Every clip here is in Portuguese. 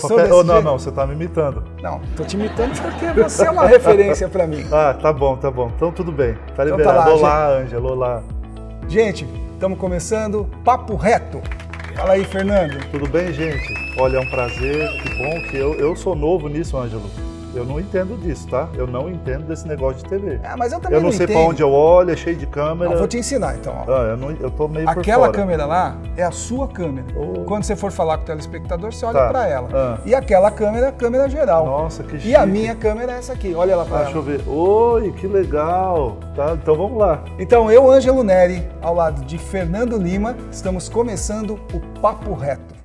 Gostou Opa, desse oh, não, jeito? não, você tá me imitando. Não, tô te imitando porque você é uma referência pra mim. Ah, tá bom. Então tudo bem. Tá Então tá liberado. lá, Olá, Ângelo, olá. Gente, estamos começando Papo Reto. Fala aí, Fernando. Tudo bem, gente? Olha, é um prazer, que bom que eu sou novo nisso, Ângelo. Eu não entendo disso, tá? Eu não entendo desse negócio de TV. Mas eu também Eu não sei entendo. pra onde eu olho, é cheio de câmera. Não, vou te ensinar então. Ó. Eu tô meio por Aquela fora. câmera lá é a sua câmera. Oh. Quando você for falar com o telespectador, você olha Tá. pra ela. Ah. E aquela câmera é a câmera geral. Nossa, que chique. E a minha câmera é essa aqui, olha lá pra Deixa ela. eu ver. Oi, que legal. Tá, então vamos lá. Então eu, Ângelo Neri, ao lado de Fernando Lima, estamos começando o Papo Reto.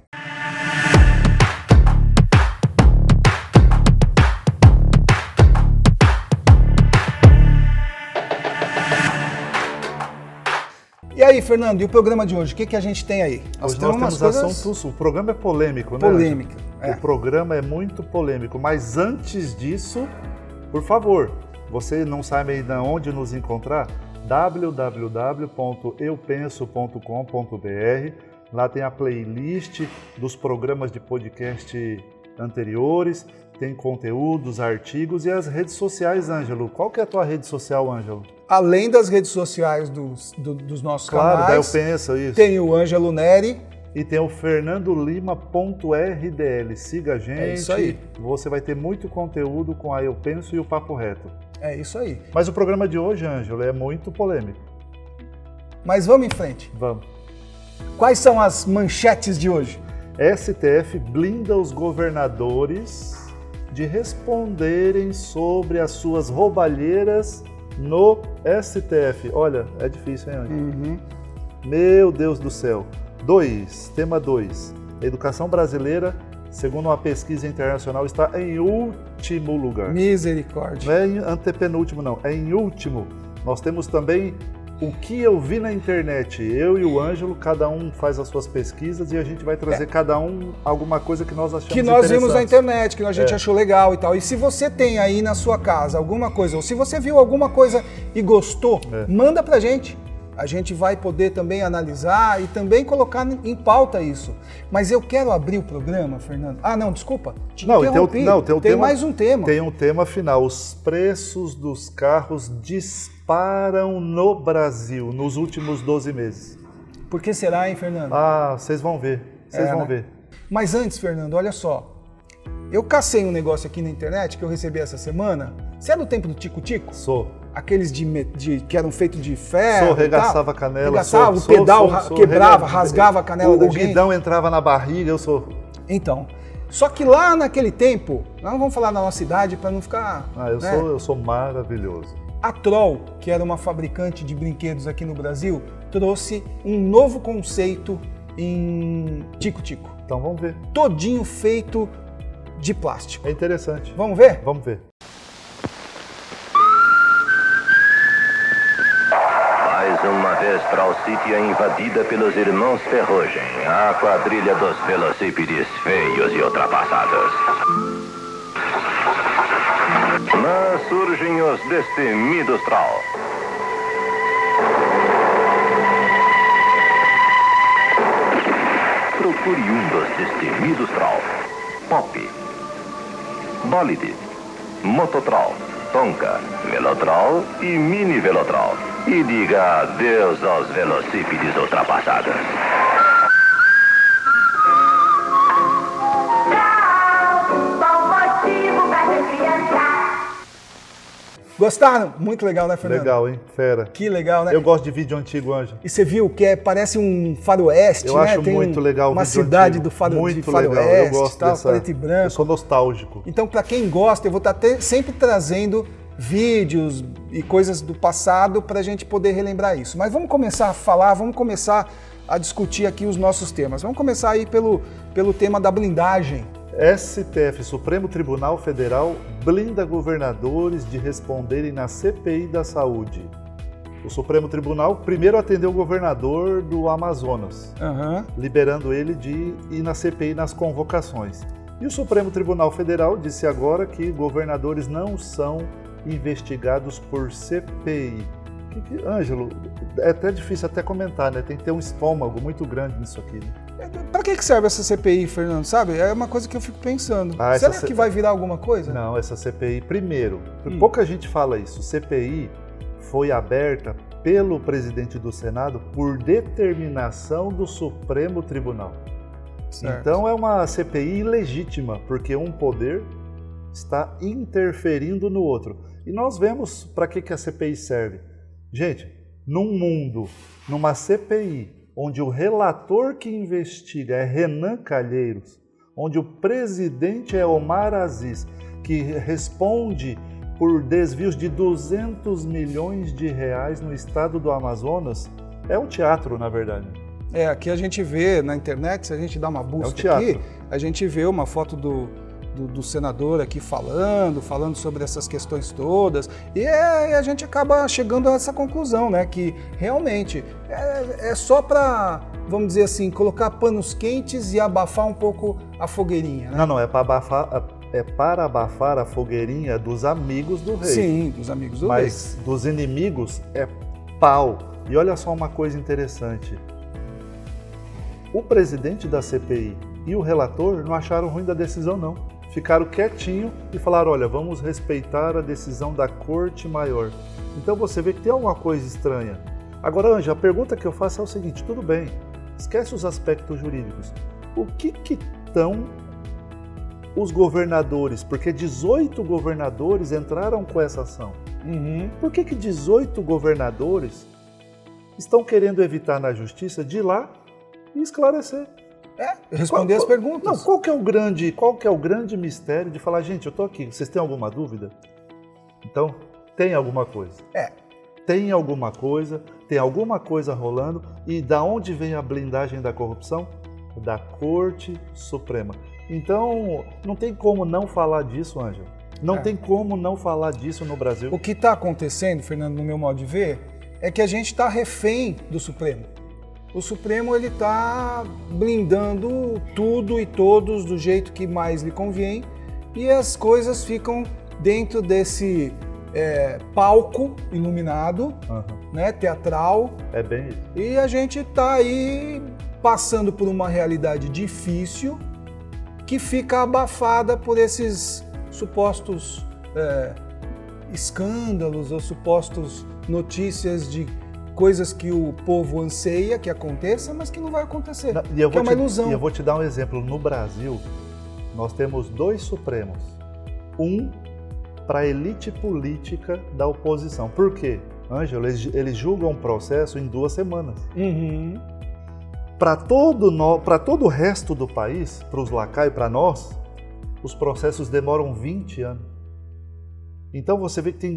E aí, Fernando, e o programa de hoje? O que a gente tem aí? Hoje nós temos assuntos. O programa é polêmico, né? Polêmica. O programa é muito polêmico, mas antes disso, por favor, você não sabe ainda onde nos encontrar? www.eupenso.com.br. Lá tem a playlist dos programas de podcast anteriores, tem conteúdos, artigos e as redes sociais, Ângelo. Qual que é a tua rede social, Ângelo? Além das redes sociais dos nossos Claro, daí eu canais, penso isso. tem o Ângelo Neri. E tem o fernandolima.rdl. Siga a gente. É isso aí. Você vai ter muito conteúdo com a Eu Penso e o Papo Reto. É isso aí. Mas o programa de hoje, Ângelo, é muito polêmico. Mas vamos em frente. Vamos. Quais são as manchetes de hoje? STF blinda os governadores de responderem sobre as suas roubalheiras no STF. Olha, é difícil, hein, Ângelo? Meu Deus do céu. Tema 2. A educação brasileira, segundo uma pesquisa internacional, está em último lugar. Misericórdia. Não é em antepenúltimo, não. É em último. Nós temos também o que eu vi na internet. Eu e o Ângelo, cada um faz as suas pesquisas e a gente vai trazer cada um alguma coisa que nós achamos Que nós vimos na interessante. internet, que a gente achou legal e tal. E se você tem aí na sua casa alguma coisa, ou se você viu alguma coisa e gostou, manda pra gente. A gente vai poder também analisar e também colocar em pauta isso. Mas eu quero abrir o programa, Fernando. Ah, não, desculpa. Te interrompi. Tem mais um tema. Tem um tema final. Os preços dos carros disparam no Brasil nos últimos 12 meses. Por que será, hein, Fernando? Ah, vocês vão ver. Vocês vão ver. Mas antes, Fernando, olha só. Eu cacei um negócio aqui na internet que eu recebi essa semana. Você é do tempo do tico-tico? Sou. Aqueles que eram feitos de ferro. Sou, regaçava a canela. Regaçava, o pedal quebrava, rasgava a canela da gente. O guidão entrava na barriga, eu sou. Então, só que lá naquele tempo, nós não vamos falar da nossa idade para não ficar... Eu sou maravilhoso. A Troll, que era uma fabricante de brinquedos aqui no Brasil, trouxe um novo conceito em tico-tico. Então vamos ver. Todinho feito de plástico. É interessante. Vamos ver? Vamos ver. Mais uma vez, Traucípia invadida pelos irmãos Ferrugem, a quadrilha dos velocípedes feios e ultrapassados. Mas surgem os destemidos Troll. Procure um dos destemidos Troll. Pop, Bólide, Mototroll, Tonka, Velotroll e Mini Velotroll. E diga adeus aos velocípedes ultrapassados. Gostaram? Muito legal, né, Fernando? Legal, hein? Fera. Que legal, né? Eu gosto de vídeo antigo, Ângelo. E você viu que parece um faroeste, Eu né? acho Tem muito legal o uma vídeo cidade antigo. de faroeste, legal. Eu gosto tal, dessa... preto e branco. Eu sou nostálgico. Então, para quem gosta, eu vou estar sempre trazendo vídeos e coisas do passado para a gente poder relembrar isso. Mas vamos começar a falar, vamos começar a discutir aqui os nossos temas. Vamos começar aí pelo tema da blindagem. STF, Supremo Tribunal Federal, blinda governadores de responderem na CPI da Saúde. O Supremo Tribunal primeiro atendeu o governador do Amazonas, liberando ele de ir na CPI nas convocações. E o Supremo Tribunal Federal disse agora que governadores não são investigados por CPI. Ângelo, é até difícil até comentar, né? Tem que ter um estômago muito grande nisso aqui. Né? Para que serve essa CPI, Fernando? Sabe? É uma coisa que eu fico pensando. Será que vai virar alguma coisa? Não, essa CPI, primeiro, pouca gente fala isso. CPI foi aberta pelo presidente do Senado por determinação do Supremo Tribunal. Certo. Então é uma CPI ilegítima, porque um poder está interferindo no outro. E nós vemos para que a CPI serve. Gente, num mundo, numa CPI, onde o relator que investiga é Renan Calheiros, onde o presidente é Omar Aziz, que responde por desvios de 200 milhões de reais no estado do Amazonas, é um teatro, na verdade. Aqui a gente vê na internet, se a gente dá uma busca aqui, a gente vê uma foto do senador aqui falando sobre essas questões todas, e a gente acaba chegando a essa conclusão, né, que realmente é só para, vamos dizer assim, colocar panos quentes e abafar um pouco a fogueirinha, né? Não, é para abafar a fogueirinha dos amigos do rei. Sim, dos amigos do rei. Mas dos inimigos é pau. E olha só uma coisa interessante. O presidente da CPI e o relator não acharam ruim da decisão, não. Ficaram quietinho e falaram, olha, vamos respeitar a decisão da Corte Maior. Então você vê que tem alguma coisa estranha. Agora, Ângela, a pergunta que eu faço é o seguinte, tudo bem, esquece os aspectos jurídicos. O que estão os governadores? Porque 18 governadores entraram com essa ação. Por que 18 governadores estão querendo evitar na justiça de ir lá e esclarecer? Responder as perguntas. Não, qual que é o grande mistério de falar, gente, eu estou aqui, vocês têm alguma dúvida? Então, tem alguma coisa. Tem alguma coisa rolando. E da onde vem a blindagem da corrupção? Da Corte Suprema. Então, não tem como não falar disso, Ângela. Não tem como não falar disso no Brasil. O que está acontecendo, Fernando, no meu modo de ver, é que a gente está refém do Supremo. O Supremo ele está blindando tudo e todos do jeito que mais lhe convém e as coisas ficam dentro desse palco iluminado, né, teatral. É bem isso. E a gente está aí passando por uma realidade difícil que fica abafada por esses supostos escândalos ou supostos notícias de coisas que o povo anseia que aconteça, mas que não vai acontecer, que é uma ilusão. E eu vou te dar um exemplo. No Brasil, nós temos 2 Supremos. Um para a elite política da oposição. Por quê? Ângelo, eles julgam um processo em 2 semanas. Para todo o resto do país, para os lacaios, para nós, os processos demoram 20 anos. Então você vê que tem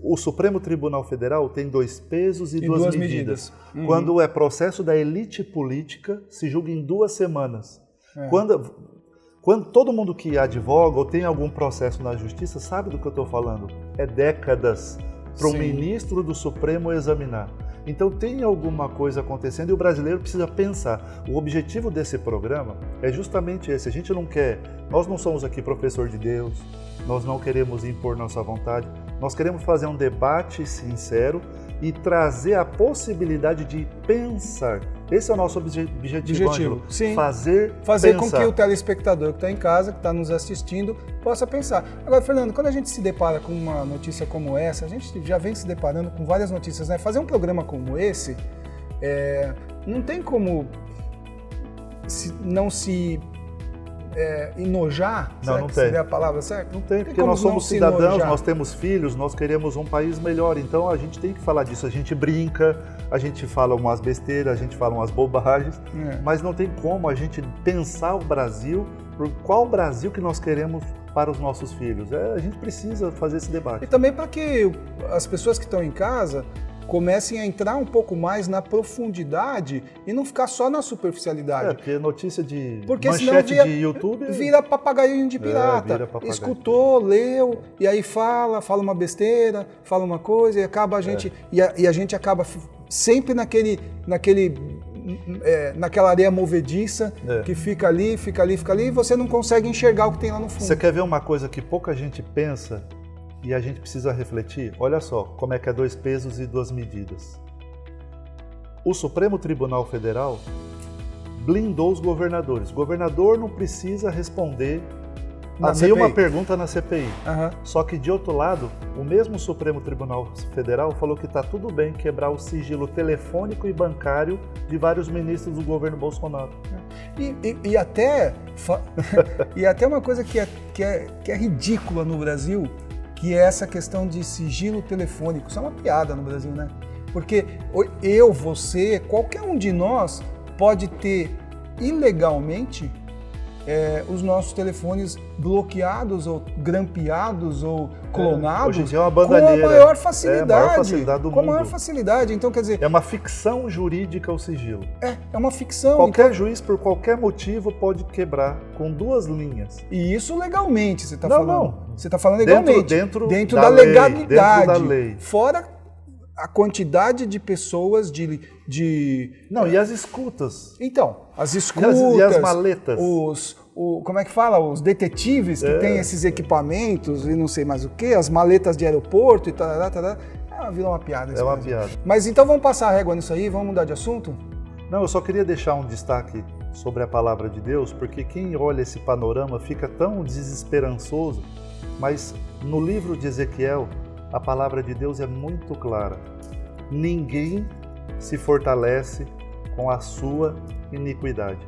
o Supremo Tribunal Federal tem 2 pesos e 2 medidas. Quando é processo da elite política, se julga em 2 semanas. Quando todo mundo que advoga ou tem algum processo na justiça sabe do que eu estou falando. É décadas para o ministro do Supremo examinar. Então tem alguma coisa acontecendo e o brasileiro precisa pensar. O objetivo desse programa é justamente esse. A gente não quer, nós não somos aqui professor de Deus, nós não queremos impor nossa vontade, nós queremos fazer um debate sincero e trazer a possibilidade de pensar. Esse é o nosso objetivo, Ângelo. Sim. Fazer com que o telespectador que está em casa, que está nos assistindo, possa pensar. Agora, Fernando, quando a gente se depara com uma notícia como essa, a gente já vem se deparando com várias notícias, né? Fazer um programa como esse, não tem como não se enojar, não tem. Seria a palavra certa? Não tem, porque nós somos cidadãos, nós temos filhos, nós queremos um país melhor, então a gente tem que falar disso. A gente brinca, a gente fala umas besteiras, a gente fala umas bobagens, mas não tem como a gente pensar o Brasil, qual Brasil que nós queremos para os nossos filhos. A gente precisa fazer esse debate. E também para que as pessoas que estão em casa comecem a entrar um pouco mais na profundidade e não ficar só na superficialidade. Porque notícia de manchete de YouTube... Vira papagaio de pirata. Escutou, leu, e aí fala uma besteira, fala uma coisa, e acaba a gente... E a gente acaba sempre naquela areia movediça que fica ali, e você não consegue enxergar o que tem lá no fundo. Você quer ver uma coisa que pouca gente pensa? E a gente precisa refletir, olha só como é que é 2 pesos e 2 medidas. O Supremo Tribunal Federal blindou os governadores. O governador não precisa responder Na a nenhuma CPI. pergunta na CPI. Aham. Só que, de outro lado, o mesmo Supremo Tribunal Federal falou que está tudo bem quebrar o sigilo telefônico e bancário de vários ministros do governo Bolsonaro. E até e até uma coisa que é ridícula no Brasil, que é essa questão de sigilo telefônico. Isso é uma piada no Brasil, né? Porque eu, você, qualquer um de nós pode ter ilegalmente os nossos telefones bloqueados ou grampeados ou clonados hoje em dia é uma com a bandalheira. maior facilidade. É a maior facilidade do com a maior mundo. facilidade. Então, quer dizer, É uma ficção jurídica o sigilo. é uma ficção. Qualquer juiz, por qualquer motivo, pode quebrar com 2 linhas. E isso legalmente, você está Não, falando. não. Você está falando legalmente. Dentro da lei, legalidade. dentro da lei. Fora a quantidade de pessoas Não, e as escutas? Então, as escutas. E as maletas? Como é que fala? Os detetives que têm esses equipamentos e não sei mais o que, as maletas de aeroporto e tal. Virou uma piada. É uma piada. Mas então vamos passar a régua nisso aí, vamos mudar de assunto? Não, eu só queria deixar um destaque sobre a palavra de Deus, porque quem olha esse panorama fica tão desesperançoso, mas no livro de Ezequiel, a palavra de Deus é muito clara. Ninguém se fortalece com a sua iniquidade.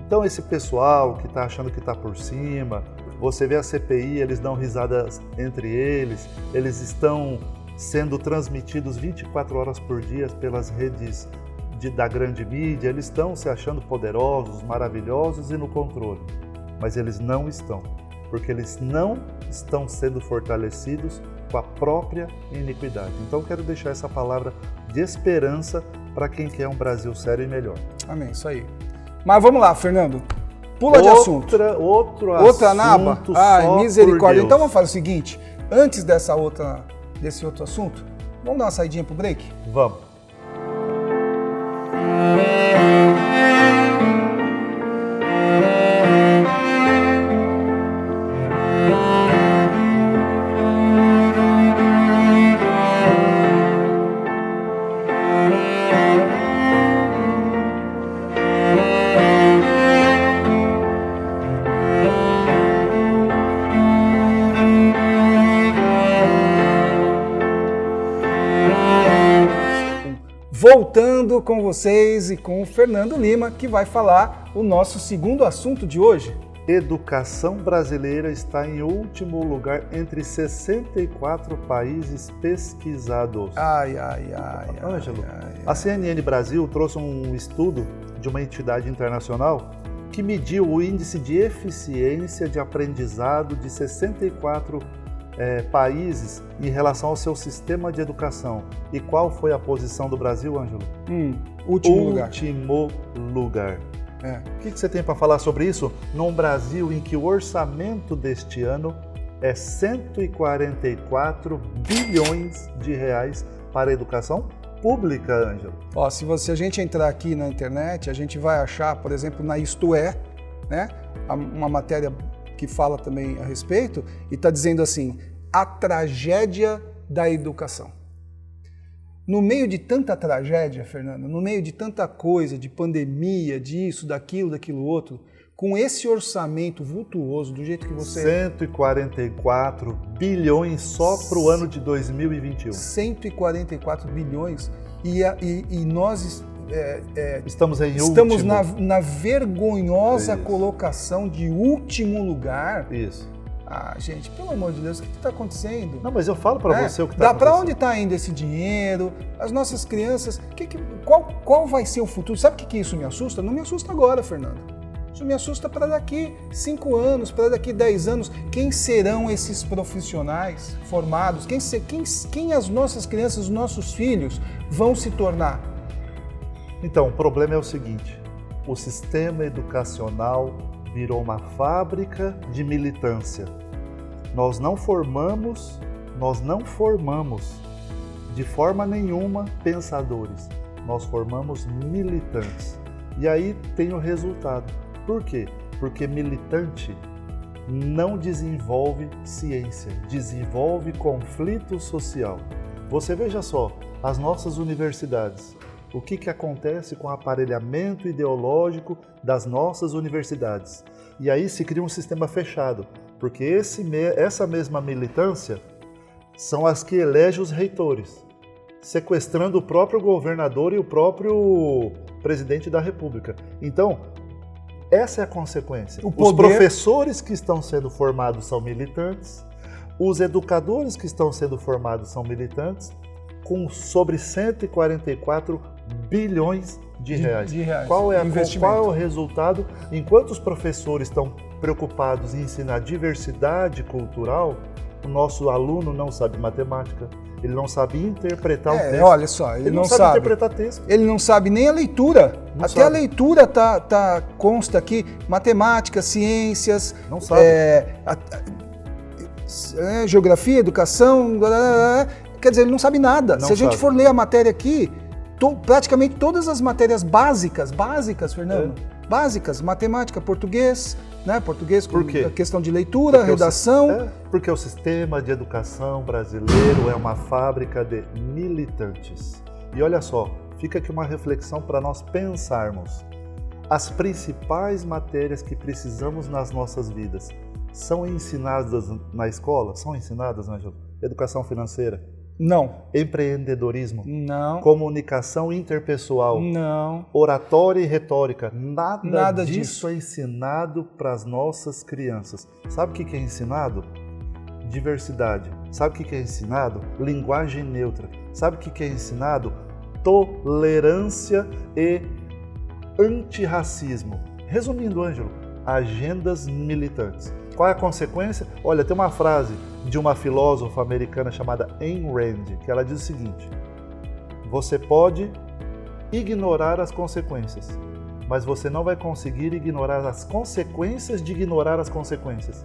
Então esse pessoal que está achando que está por cima, você vê a CPI, eles dão risadas entre eles estão sendo transmitidos 24 horas por dia pelas redes da grande mídia, eles estão se achando poderosos, maravilhosos e no controle. Mas eles não estão, porque eles não estão sendo fortalecidos com a própria iniquidade. Então quero deixar essa palavra de esperança para quem quer um Brasil sério e melhor. Amém, isso aí. Mas vamos lá, Fernando. Pula de assunto. Outra naba? Ai, misericórdia. Então vamos fazer o seguinte, antes desse outro assunto, vamos dar uma saidinha pro break? Vamos. Voltando com vocês e com o Fernando Lima, que vai falar o nosso segundo assunto de hoje. Educação brasileira está em último lugar entre 64 países pesquisados. Ângelo, a CNN Brasil trouxe um estudo de uma entidade internacional que mediu o índice de eficiência de aprendizado de 64 países em relação ao seu sistema de educação. E qual foi a posição do Brasil, Ângelo? Último lugar. O que você tem para falar sobre isso? Num Brasil em que o orçamento deste ano é 144 bilhões de reais para a educação pública, Ângelo. Se a gente entrar aqui na internet, a gente vai achar, por exemplo, na Isto É, né, uma matéria que fala também a respeito, e está dizendo assim, a tragédia da educação. No meio de tanta tragédia, Fernando, no meio de tanta coisa, de pandemia, disso, daquilo outro, com esse orçamento vultuoso, do jeito que você... 144 bilhões só para o ano de 2021. 144 bilhões e nós... Estamos na vergonhosa colocação de último lugar. Isso. Gente, pelo amor de Deus, o que está acontecendo? Não, mas eu falo para você o que está acontecendo. Para onde está indo esse dinheiro? As nossas crianças, qual vai ser o futuro? Sabe o que isso me assusta? Não me assusta agora, Fernando. Isso me assusta para daqui 5 anos, para daqui 10 anos. Quem serão esses profissionais formados? Quem as nossas crianças, os nossos filhos vão se tornar? Então, o problema é o seguinte, o sistema educacional virou uma fábrica de militância. Nós não formamos de forma nenhuma pensadores, nós formamos militantes. E aí tem o resultado. Por quê? Porque militante não desenvolve ciência, desenvolve conflito social. Você veja só, as nossas universidades, o que acontece com o aparelhamento ideológico das nossas universidades. E aí se cria um sistema fechado, porque essa mesma militância são as que elegem os reitores, sequestrando o próprio governador e o próprio presidente da República. Então, essa é a consequência. Os professores que estão sendo formados são militantes, os educadores que estão sendo formados são militantes, com sobre 144 bilhões de reais. Qual é o resultado? Enquanto os professores estão preocupados em ensinar diversidade cultural, o nosso aluno não sabe matemática, ele não sabe interpretar o texto. Olha só, ele não sabe interpretar texto. Ele não sabe nem a leitura. Até a leitura consta aqui, matemática, ciências, não sabe. Geografia, educação, quer dizer, ele não sabe nada. Se a gente for ler a matéria aqui, praticamente todas as matérias básicas, Fernando, básicas, matemática, português, né? Português com a questão de leitura, redação. Porque o sistema de educação brasileiro é uma fábrica de militantes. E olha só, fica aqui uma reflexão para nós pensarmos. As principais matérias que precisamos nas nossas vidas são ensinadas na escola? São ensinadas, Ângelo? Educação financeira? Não. Empreendedorismo? Não. Comunicação interpessoal? Não. Oratória e retórica? Nada disso é ensinado para as nossas crianças. Sabe o que é ensinado? Diversidade. Sabe o que é ensinado? Linguagem neutra. Sabe o que é ensinado? Tolerância e antirracismo. Resumindo, Ângelo, agendas militantes. Qual é a consequência? Olha, tem uma frase de uma filósofa americana chamada Ayn Rand, que ela diz o seguinte: você pode ignorar as consequências, mas você não vai conseguir ignorar as consequências de ignorar as consequências.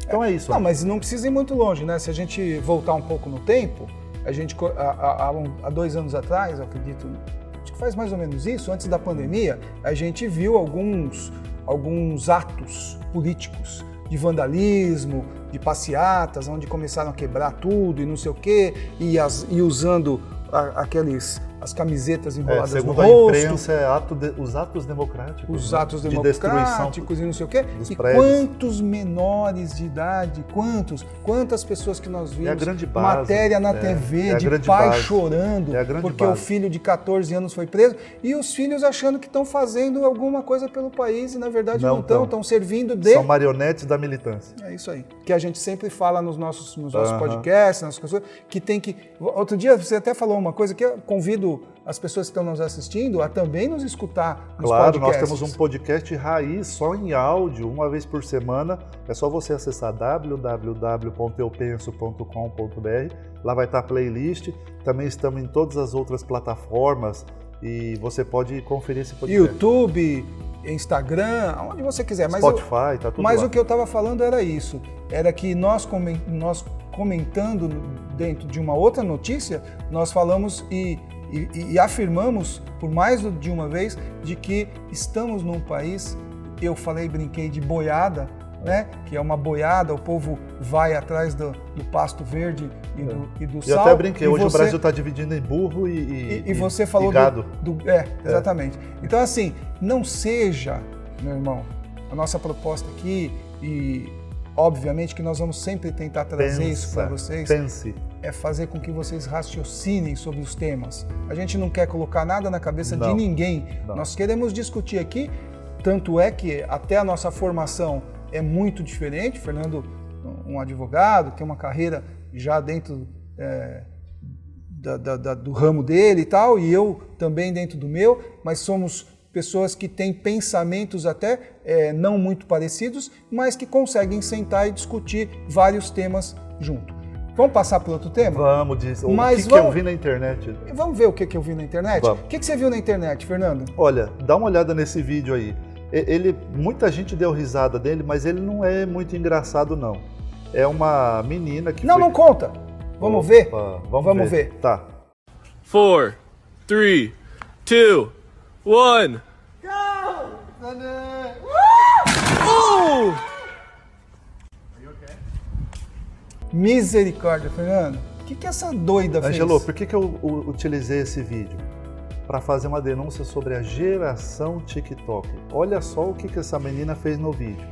Então é isso. Não, mas não precisa ir muito longe, né? Se a gente voltar um pouco no tempo, a gente, há 2 anos atrás, eu acredito, acho que faz mais ou menos isso, antes da pandemia, a gente viu alguns atos políticos de vandalismo, de passeatas, onde começaram a quebrar tudo e não sei o quê, e usando as camisetas enroladas no rosto. Segundo a imprensa, os atos democráticos. Os atos de democráticos e não sei o quê. E quantos menores de idade, quantas pessoas que nós vimos, matéria na TV de pai chorando porque o filho de 14 anos foi preso, e os filhos achando que estão fazendo alguma coisa pelo país e na verdade não estão servindo de... São marionetes da militância. É isso aí. Que a gente sempre fala nos nossos podcasts, nas coisas, que tem que... Outro dia você até falou uma coisa que eu convido as pessoas que estão nos assistindo a também nos escutar nos podcasts. Nós temos um podcast raiz só em áudio, uma vez por semana. É só você acessar www.eupenso.com.br. Lá vai estar a playlist. Também estamos em todas as outras plataformas e você pode conferir esse podcast. YouTube, Instagram, onde você quiser. Spotify, tá tudo Mas lá. O que eu estava falando era isso. Era que nós comentando dentro de uma outra notícia, nós falamos e afirmamos por mais de uma vez de que estamos num país, eu brinquei de boiada, né? Que é uma boiada, o povo vai atrás do pasto verde e do sal. Eu até brinquei, hoje o Brasil está dividindo em burro e você falou gado. Exatamente. Então assim, não seja, meu irmão, a nossa proposta aqui, e obviamente que nós vamos sempre tentar trazer isso para vocês. É fazer com que vocês raciocinem sobre os temas. A gente não quer colocar nada na cabeça de ninguém. Não. Nós queremos discutir aqui, tanto é que até a nossa formação é muito diferente. Fernando, um advogado, tem uma carreira já dentro do ramo dele e tal, e eu também dentro do meu, mas somos pessoas que têm pensamentos até não muito parecidos, mas que conseguem sentar e discutir vários temas junto. Vamos passar para outro tema? Vamos, que eu vi na internet. Vamos ver o que eu vi na internet? Vamos. O que você viu na internet, Fernando? Olha, dá uma olhada nesse vídeo aí. Muita gente deu risada dele, mas ele não é muito engraçado, não. É uma menina que não conta. Vamos ver? Vamos ver. Tá. 4, 3, 2, 1. Go! Misericórdia, Fernando. O que essa doida fez? Angelo, por que eu utilizei esse vídeo? para fazer uma denúncia sobre a geração TikTok. Olha só o que essa menina fez no vídeo.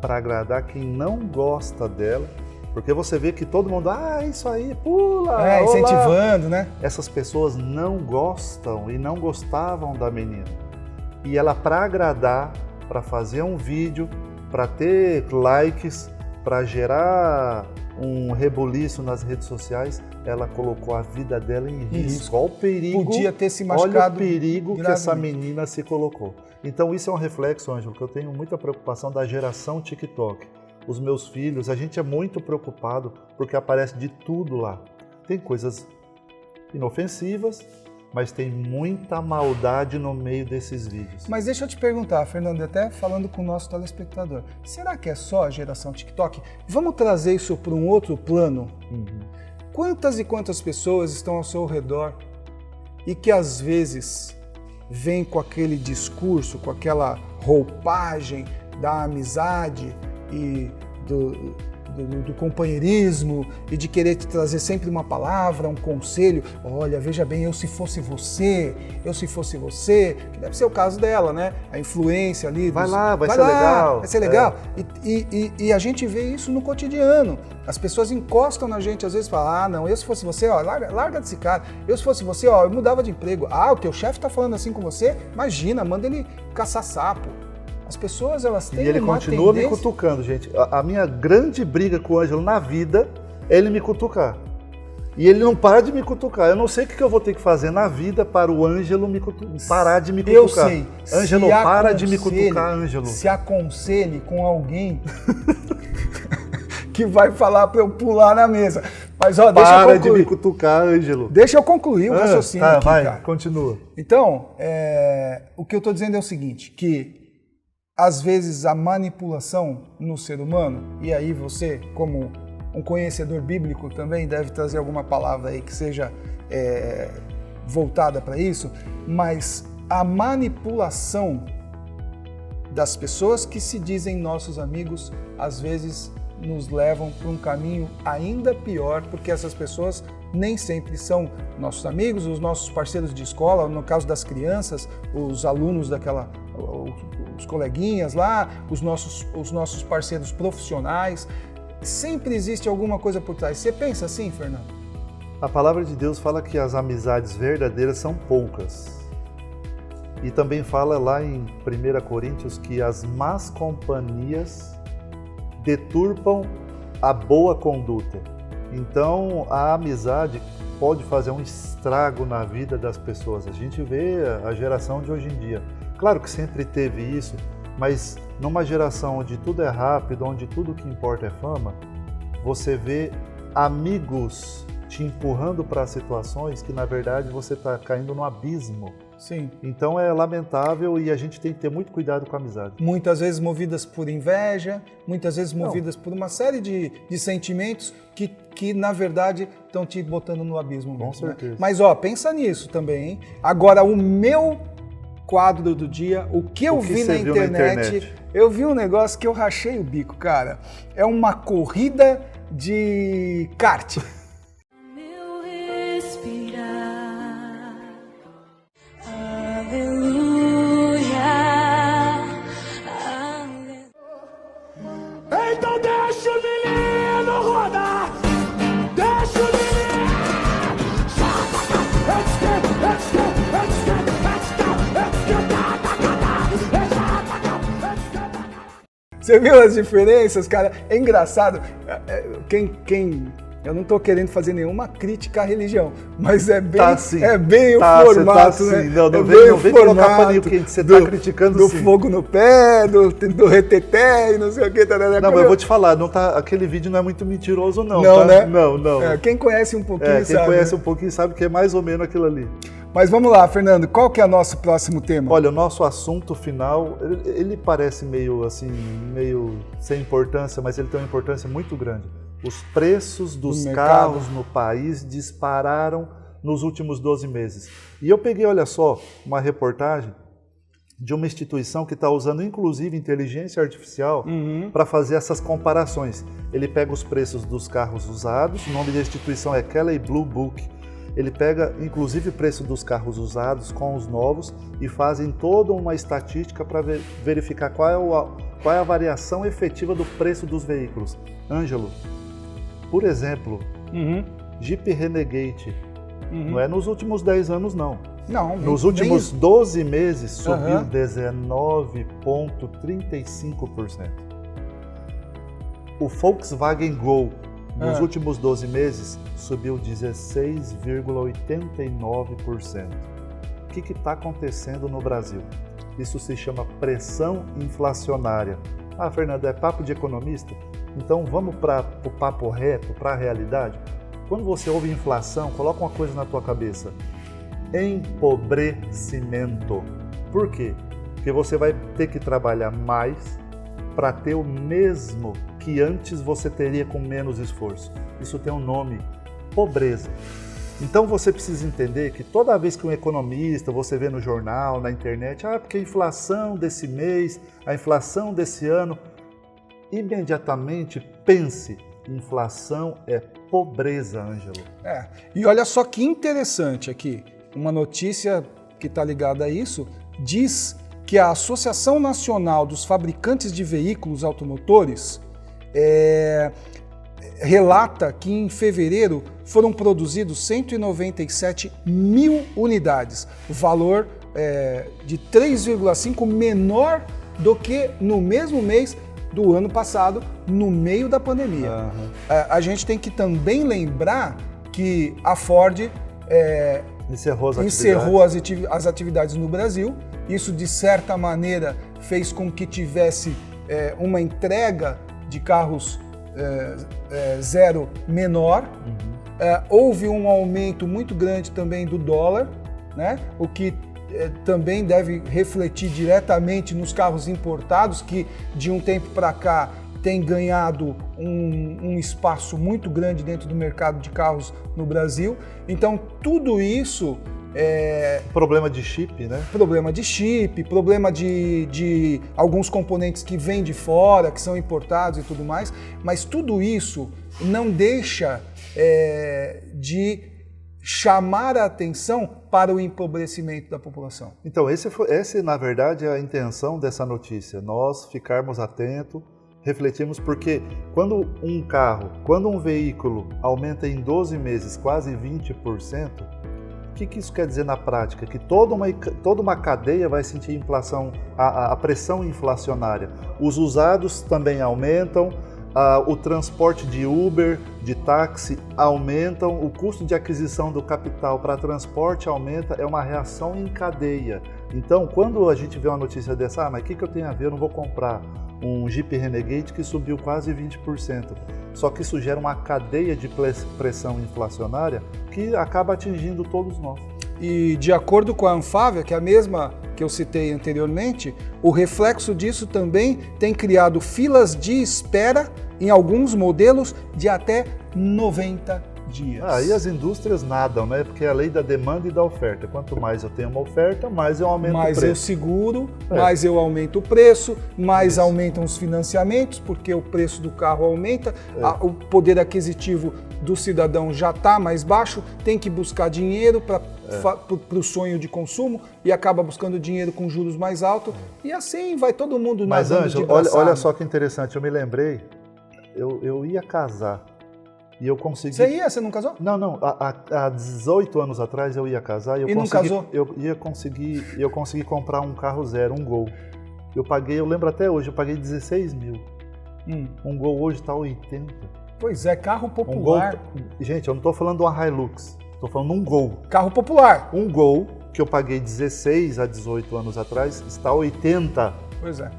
Para agradar quem não gosta dela, porque você vê que todo mundo, isso aí, pula, olá. Incentivando, né? Essas pessoas não gostam e não gostavam da menina. E ela, para agradar, para fazer um vídeo, para ter likes, para gerar um rebuliço nas redes sociais, ela colocou a vida dela em risco. Olha o perigo, podia ter se machucado. Olha o perigo que essa menina se colocou. Então isso é um reflexo, Ângelo, que eu tenho muita preocupação da geração TikTok. Os meus filhos, a gente é muito preocupado porque aparece de tudo lá. Tem coisas inofensivas, mas tem muita maldade no meio desses vídeos. Mas deixa eu te perguntar, Fernando, até falando com o nosso telespectador, será que é só a geração TikTok? Vamos trazer isso para um outro plano? Quantas e quantas pessoas estão ao seu redor e que às vezes vêm com aquele discurso, com aquela roupagem da amizade e do companheirismo e de querer te trazer sempre uma palavra, um conselho. Olha, veja bem, eu se fosse você, que deve ser o caso dela, né? A influência ali. Vai lá, vai ser legal. Vai ser legal. E a gente vê isso no cotidiano. As pessoas encostam na gente, às vezes falam, não, eu se fosse você, ó, larga desse cara. Eu se fosse você, ó, eu mudava de emprego. O teu chefe tá falando assim com você? Imagina, manda ele caçar sapo. As pessoas, elas têm uma tendência... E ele continua me cutucando, gente. A minha grande briga com o Ângelo na vida é ele me cutucar. E ele não para de me cutucar. Eu não sei o que eu vou ter que fazer na vida para o Ângelo parar de me cutucar. Eu sei. Ângelo, para de me cutucar, Ângelo. Se aconselhe com alguém que vai falar para eu pular na mesa. Mas, ó, deixa eu concluir. Para de me cutucar, Ângelo. Deixa eu concluir o raciocínio aqui, vai, cara. Continua. Então, o que eu estou dizendo é o seguinte, que às vezes a manipulação no ser humano, e aí você, como um conhecedor bíblico, também deve trazer alguma palavra aí que seja voltada para isso, mas a manipulação das pessoas que se dizem nossos amigos, às vezes nos levam para um caminho ainda pior, porque essas pessoas nem sempre são nossos amigos, os nossos parceiros de escola, no caso das crianças, os alunos os coleguinhas lá, os nossos parceiros profissionais. Sempre existe alguma coisa por trás. Você pensa assim, Fernando? A palavra de Deus fala que as amizades verdadeiras são poucas. E também fala lá em 1 Coríntios que as más companhias deturpam a boa conduta. Então, a amizade pode fazer um estrago na vida das pessoas. A gente vê a geração de hoje em dia. Claro que sempre teve isso, mas numa geração onde tudo é rápido, onde tudo que importa é fama, você vê amigos te empurrando para situações que, na verdade, você está caindo no abismo. Sim. Então é lamentável e a gente tem que ter muito cuidado com a amizade. Muitas vezes movidas por inveja, muitas vezes movidas por uma série de sentimentos que na verdade, estão te botando no abismo. Com mesmo, certeza. Né? Mas, pensa nisso também, hein? Agora, o meu quadro do dia, o que eu vi na internet, eu vi um negócio que eu rachei o bico, cara. É uma corrida de kart. Então deixa o menino rodar, deixa o menino. Você viu as diferenças, cara? É engraçado. Eu não estou querendo fazer nenhuma crítica à religião, mas é bem, bem o formato, né? Não vem colocar paninho quente, você está criticando do sim. fogo no pé, do reteté e não sei o que. Tarará, não, mas eu vou te falar, aquele vídeo não é muito mentiroso não, não, tá? Né? Não. Quem conhece um pouquinho sabe. Quem conhece um pouquinho sabe que é mais ou menos aquilo ali. Mas vamos lá, Fernando, qual que é o nosso próximo tema? Olha, o nosso assunto final, ele parece meio sem importância, mas ele tem uma importância muito grande. Os preços dos carros no país dispararam nos últimos 12 meses. E eu peguei, olha só, uma reportagem de uma instituição que está usando, inclusive, inteligência artificial para fazer essas comparações. Ele pega os preços dos carros usados, o nome da instituição é Kelley Blue Book, ele pega inclusive o preço dos carros usados com os novos e fazem toda uma estatística para verificar qual é a variação efetiva do preço dos veículos. Ângelo, por exemplo, Jeep Renegade, não é nos últimos 10 anos não. Não, nos últimos 12 meses subiu 19,35%. O Volkswagen Gol, nos últimos 12 meses, subiu 16,89%. O que está acontecendo no Brasil? Isso se chama pressão inflacionária. Ah, Fernando, é papo de economista? Então vamos para o papo reto, para a realidade? Quando você ouve inflação, coloca uma coisa na tua cabeça. Empobrecimento. Por quê? Porque você vai ter que trabalhar mais para ter o mesmo que antes você teria com menos esforço. Isso tem um nome, pobreza. Então você precisa entender que toda vez que um economista, você vê no jornal, na internet, porque a inflação desse mês, a inflação desse ano, imediatamente pense, inflação é pobreza, Ângelo. E olha só que interessante aqui, uma notícia que está ligada a isso, diz que a Associação Nacional dos Fabricantes de Veículos Automotores relata que em fevereiro foram produzidos 197 mil unidades, valor de 3,5 menor do que no mesmo mês do ano passado, no meio da pandemia. A gente tem que também lembrar que a Ford encerrou as atividades no Brasil. Isso, de certa maneira, fez com que tivesse uma entrega de carros zero menor. Houve um aumento muito grande também do dólar, né? O que também deve refletir diretamente nos carros importados, que de um tempo para cá tem ganhado um espaço muito grande dentro do mercado de carros no Brasil. Então, tudo isso problema de chip, né? Problema de chip, problema de alguns componentes que vêm de fora, que são importados e tudo mais, mas tudo isso não deixa de chamar a atenção para o empobrecimento da população. Então, essa na verdade é a intenção dessa notícia, nós ficarmos atentos, refletirmos, porque quando um veículo aumenta em 12 meses quase 20%, o que isso quer dizer na prática? Que toda uma cadeia vai sentir inflação, a pressão inflacionária. Os usados também aumentam, o transporte de Uber, de táxi aumentam, o custo de aquisição do capital para transporte aumenta, é uma reação em cadeia. Então, quando a gente vê uma notícia dessa, mas o que eu tenho a ver? Eu não vou comprar um Jeep Renegade que subiu quase 20%. Só que isso gera uma cadeia de pressão inflacionária que acaba atingindo todos nós. E de acordo com a Anfávia, que é a mesma que eu citei anteriormente, o reflexo disso também tem criado filas de espera em alguns modelos de até 90 dias. E as indústrias nadam, né? Porque é a lei da demanda e da oferta. Quanto mais eu tenho uma oferta, mais eu aumento o preço. Mais eu seguro, mais eu aumento o preço, mais aumentam os financiamentos, porque o preço do carro aumenta, o poder aquisitivo do cidadão já está mais baixo, tem que buscar dinheiro para o sonho de consumo e acaba buscando dinheiro com juros mais altos e assim vai todo mundo nadando. Mas, Ângelo, olha só que interessante, eu me lembrei, eu ia casar. E eu consegui... Você não casou? Não. Há 18 anos atrás eu ia casar e não casou? Eu consegui comprar um carro zero, um Gol. Eu lembro até hoje, eu paguei 16 mil. Um Gol hoje está 80. Pois é, carro popular. Gente, eu não estou falando de uma Hilux, estou falando de um Gol. Carro popular. Um Gol que eu paguei 16 a 18 anos atrás está 80. Pois é.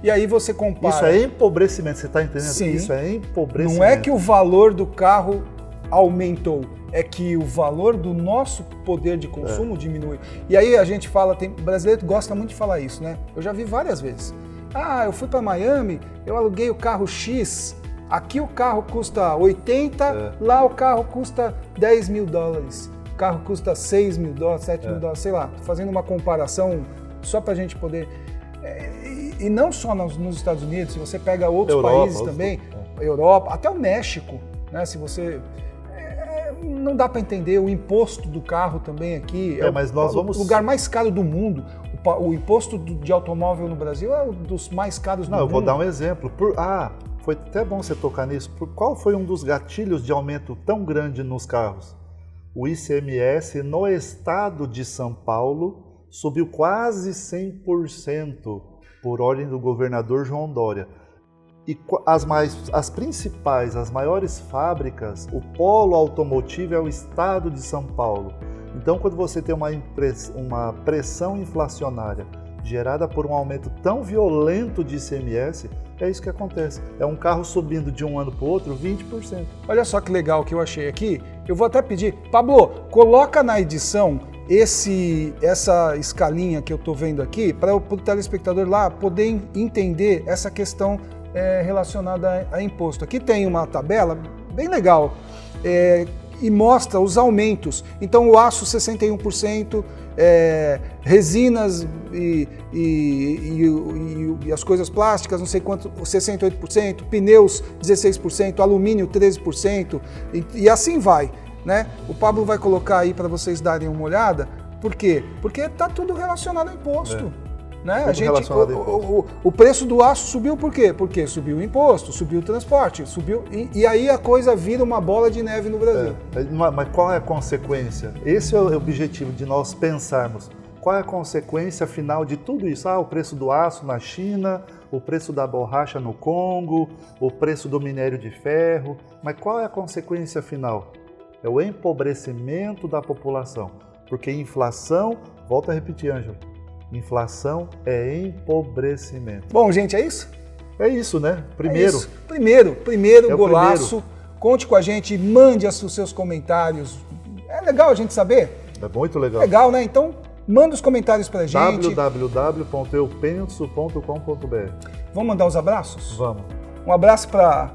E aí você compara... Isso é empobrecimento, você está entendendo? Sim. Isso é empobrecimento. Não é que o valor do carro aumentou, é que o valor do nosso poder de consumo diminui. E aí a gente fala, o brasileiro gosta muito de falar isso, né? Eu já vi várias vezes. Eu fui para Miami, eu aluguei o carro X, aqui o carro custa 80, lá o carro custa 10 mil dólares, o carro custa 6 mil dólares, 7 mil dólares, sei lá, tô fazendo uma comparação só para a gente poder... E não só nos Estados Unidos, se você pega outros países também, Europa, até o México, né? Se você... não dá para entender o imposto do carro também aqui. Mas nós vamos... O lugar mais caro do mundo. O imposto de automóvel no Brasil é um dos mais caros do mundo. Eu vou dar um exemplo. Foi até bom você tocar nisso. Qual foi um dos gatilhos de aumento tão grande nos carros? O ICMS no estado de São Paulo subiu quase 100% por ordem do governador João Dória. E as principais, as maiores fábricas, o polo automotivo é o estado de São Paulo. Então, quando você tem uma pressão inflacionária gerada por um aumento tão violento de ICMS, é isso que acontece. É um carro subindo de um ano para o outro 20%. Olha só que legal que eu achei aqui. Eu vou até pedir, Pablo, coloca na edição essa escalinha que eu estou vendo aqui para o telespectador lá poder entender essa questão relacionada a imposto. Aqui tem uma tabela bem legal e mostra os aumentos. Então o aço 61%, resinas e as coisas plásticas, não sei quanto, 68%, pneus 16%, alumínio 13% e assim vai, né? O Pablo vai colocar aí para vocês darem uma olhada. Por quê? Porque está tudo relacionado ao imposto. Né? O preço do aço subiu por quê? Porque subiu o imposto, subiu o transporte, subiu e aí a coisa vira uma bola de neve no Brasil. Mas qual é a consequência? Esse é o objetivo de nós pensarmos. Qual é a consequência final de tudo isso? O preço do aço na China, o preço da borracha no Congo, o preço do minério de ferro. Mas qual é a consequência final? É o empobrecimento da população. Porque inflação, volto a repetir, Ângelo, inflação é empobrecimento. Bom, gente, é isso? É isso, né? Primeiro golaço. Conte com a gente, mande os seus comentários. É legal a gente saber? É muito legal. Legal, né? Então, manda os comentários pra gente. www.eupenso.com.br. Vamos mandar os abraços? Vamos. Um abraço pra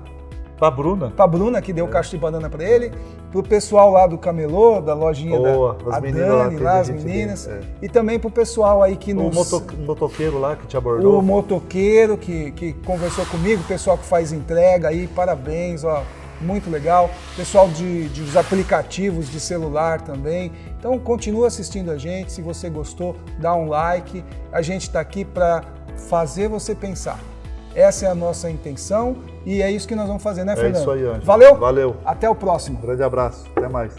Bruna, que deu caixa de banana para ele, pro pessoal lá do Camelô, da lojinha da Dani, lá, as meninas, e também pro pessoal aí que nos... O motoqueiro lá que te abordou. O motoqueiro que conversou comigo, o pessoal que faz entrega aí, parabéns, muito legal. Pessoal dos aplicativos de celular também. Então continua assistindo a gente, se você gostou, dá um like. A gente está aqui para fazer você pensar. Essa é a nossa intenção e é isso que nós vamos fazer, né, Fernando? É isso aí, Ângelo. Valeu? Valeu. Até o próximo. Grande abraço. Até mais.